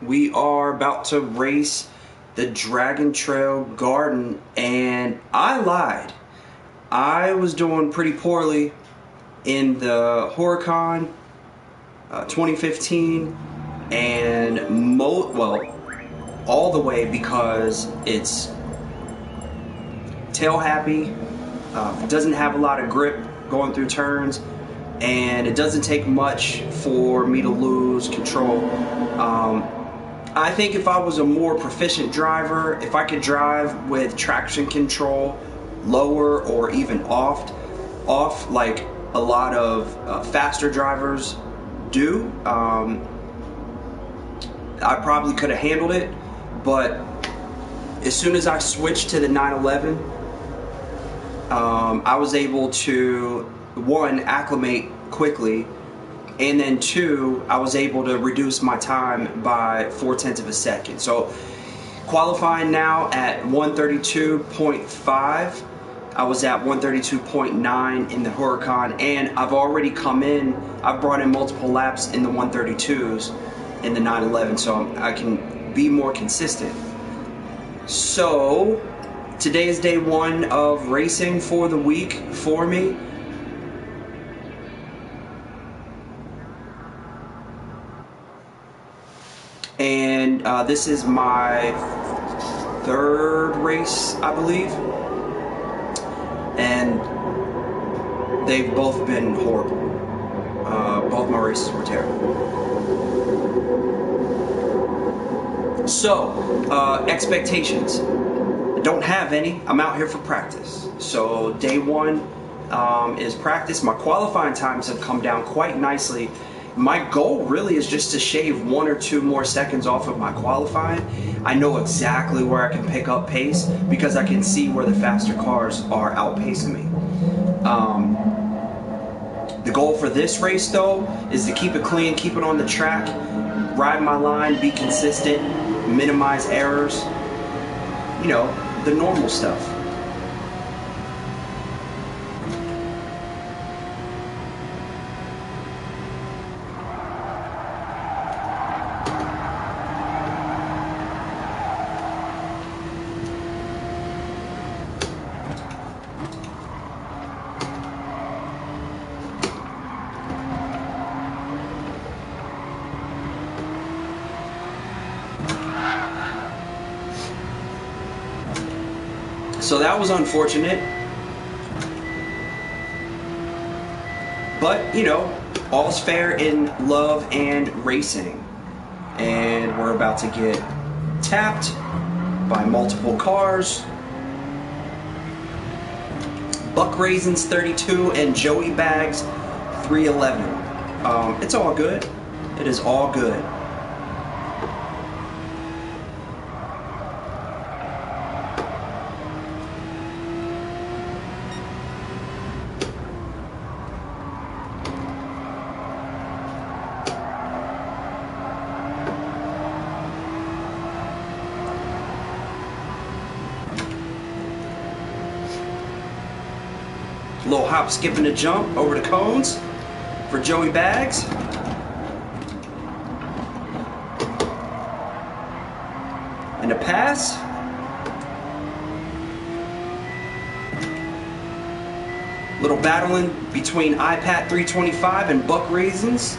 We are about to race the Dragon Trail Garden, and I lied. I was doing pretty poorly in the Huracan 2015, and all the way because it's tail happy, it doesn't have a lot of grip going through turns, and it doesn't take much for me to lose control. I think if I was a more proficient driver, if I could drive with traction control lower or even off like a lot of faster drivers do, I probably could have handled it. But as soon as I switched to the 911, I was able to, one, acclimate quickly, and then two, I was able to reduce my time by 0.4 of a second. So qualifying now at 132.5, I was at 132.9 in the Huracan, and I've already I've brought in multiple laps in the 132s in the 911, so I can be more consistent. So today is day one of racing for the week for me. And this is my third race, I believe. And they've both been horrible. Both my races were terrible. So, expectations. I don't have any. I'm out here for practice. So day one is practice. My qualifying times have come down quite nicely. My goal really is just to shave 1 or 2 more seconds off of my qualifying. I know exactly where I can pick up pace because I can see where the faster cars are outpacing me. The goal for this race, though, is to keep it clean, keep it on the track, ride my line, be consistent, minimize errors, you know, the normal stuff. So that was unfortunate, but you know, all's fair in love and racing. And we're about to get tapped by multiple cars. Buck Raisins 32 and Joey Bags 311. It's all good. It is all good. Little hop, skip, and a jump over the cones for Joey Bags. And a pass. Little battling between iPat 325 and Buck Raisins.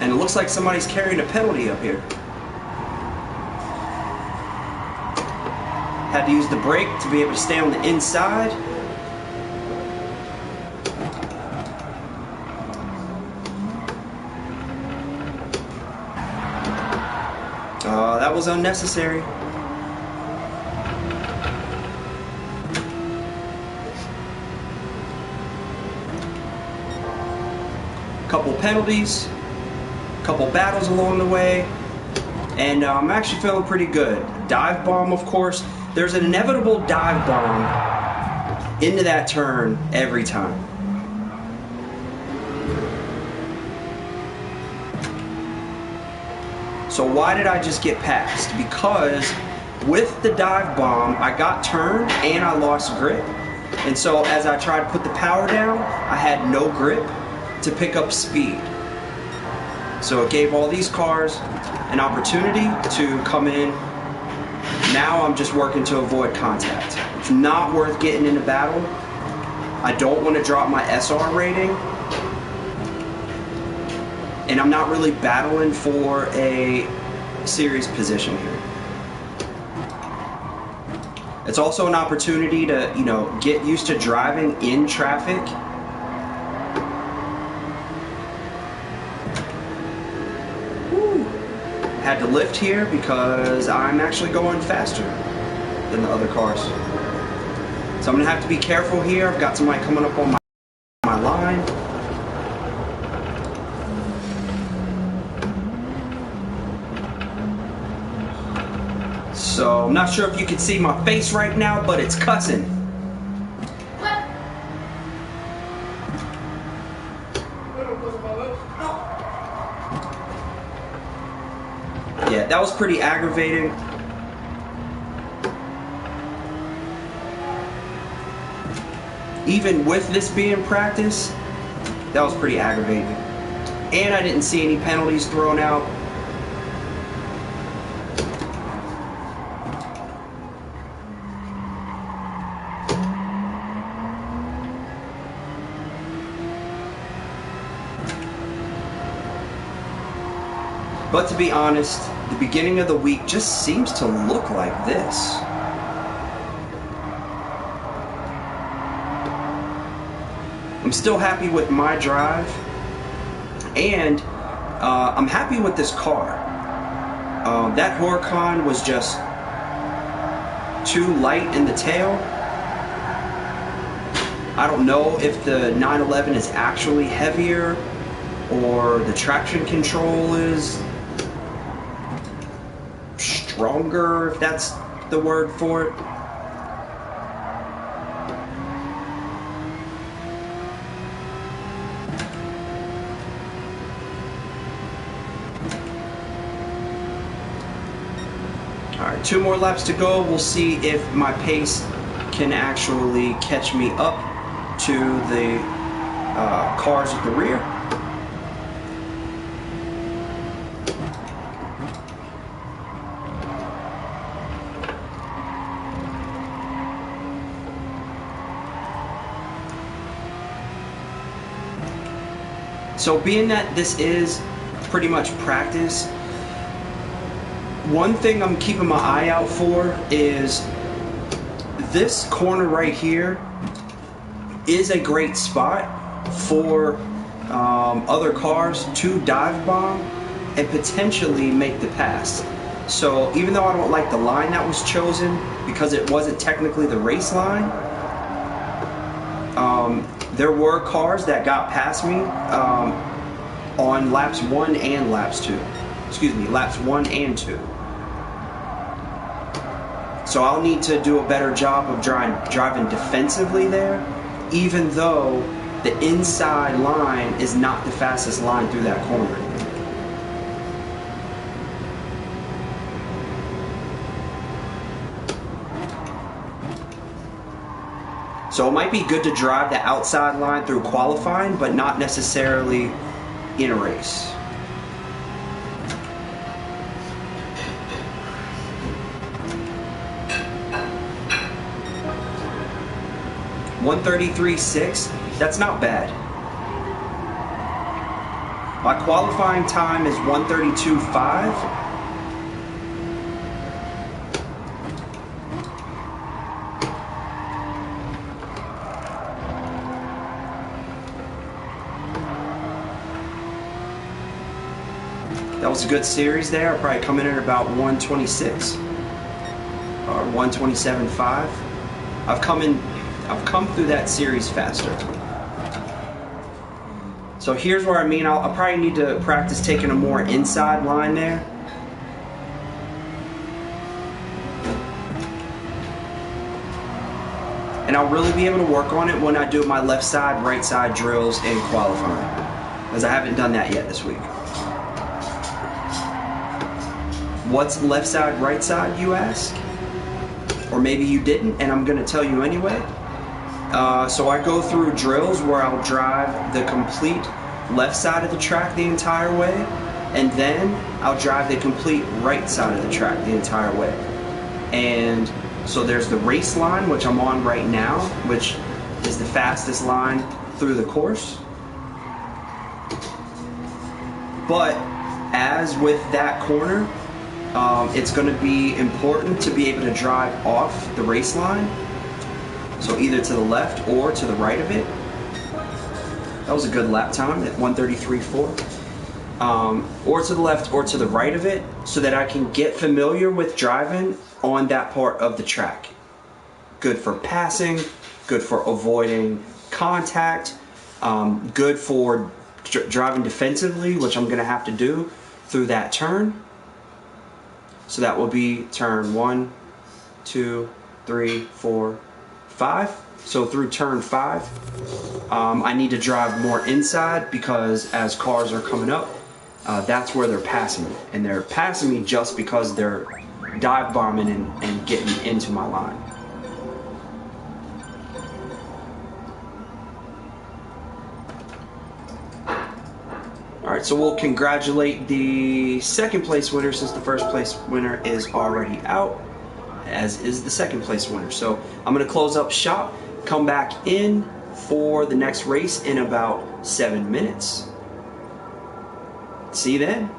And it looks like somebody's carrying a penalty up here. Had to use the brake to be able to stay on the inside. That was unnecessary. Couple penalties, couple battles along the way, and I'm actually feeling pretty good. Dive bomb, of course. There's an inevitable dive bomb into that turn every time. So why did I just get past? Because with the dive bomb, I got turned and I lost grip. And so as I tried to put the power down, I had no grip to pick up speed. So it gave all these cars an opportunity to come in. Now I'm just working to avoid contact. It's not worth getting into battle. I don't want to drop my SR rating. And I'm not really battling for a serious position here. It's also an opportunity to, you know, get used to driving in traffic. Woo. Had to lift here because I'm actually going faster than the other cars. So I'm gonna have to be careful here. I've got somebody coming up on my line. So I'm not sure if you can see my face right now, but it's cussing. Yeah, that was pretty aggravating. Even with this being practice, that was pretty aggravating. And I didn't see any penalties thrown out. But to be honest, the beginning of the week just seems to look like this. I'm still happy with my drive, and I'm happy with this car. That Huracan was just too light in the tail. I don't know if the 911 is actually heavier or the traction control is stronger, if that's the word for it. Alright, 2 more laps to go. We'll see if my pace can actually catch me up to the cars at the rear. So being that this is pretty much practice, one thing I'm keeping my eye out for is this corner right here is a great spot for other cars to dive bomb and potentially make the pass. So even though I don't like the line that was chosen because it wasn't technically the race line, there were cars that got past me on laps 1 and laps 2. Excuse me, laps 1 and 2. So I'll need to do a better job of driving defensively there, even though the inside line is not the fastest line through that corner. So it might be good to drive the outside line through qualifying, but not necessarily in a race. .133.6, that's not bad. My qualifying time is 1:32.5. That was a good series there. I'll probably come in at about 1:26 or 1:27.5. I've come through that series faster. So here's where I'll probably need to practice taking a more inside line there. And I'll really be able to work on it when I do my left side, right side drills in qualifying, because I haven't done that yet this week. What's left side, right side, you ask? Or maybe you didn't, and I'm going to tell you anyway. So I go through drills where I'll drive the complete left side of the track the entire way, and then I'll drive the complete right side of the track the entire way. And so there's the race line, which I'm on right now, which is the fastest line through the course. But as with that corner, it's going to be important to be able to drive off the race line. So either to the left or to the right of it. That was a good lap time at 1:33.4. Or to the left or to the right of it, so that I can get familiar with driving on that part of the track. Good for passing, good for avoiding contact, good for driving defensively, which I'm going to have to do through that turn. So that will be turn 1, 2, 3, 4, 5. So through turn 5, I need to drive more inside, because as cars are coming up, that's where they're passing me. And they're passing me just because they're dive bombing and getting into my line. Alright, so we'll congratulate the second place winner, since the first place winner is already out, as is the second place winner. So I'm going to close up shop, come back in for the next race in about 7 minutes. See you then.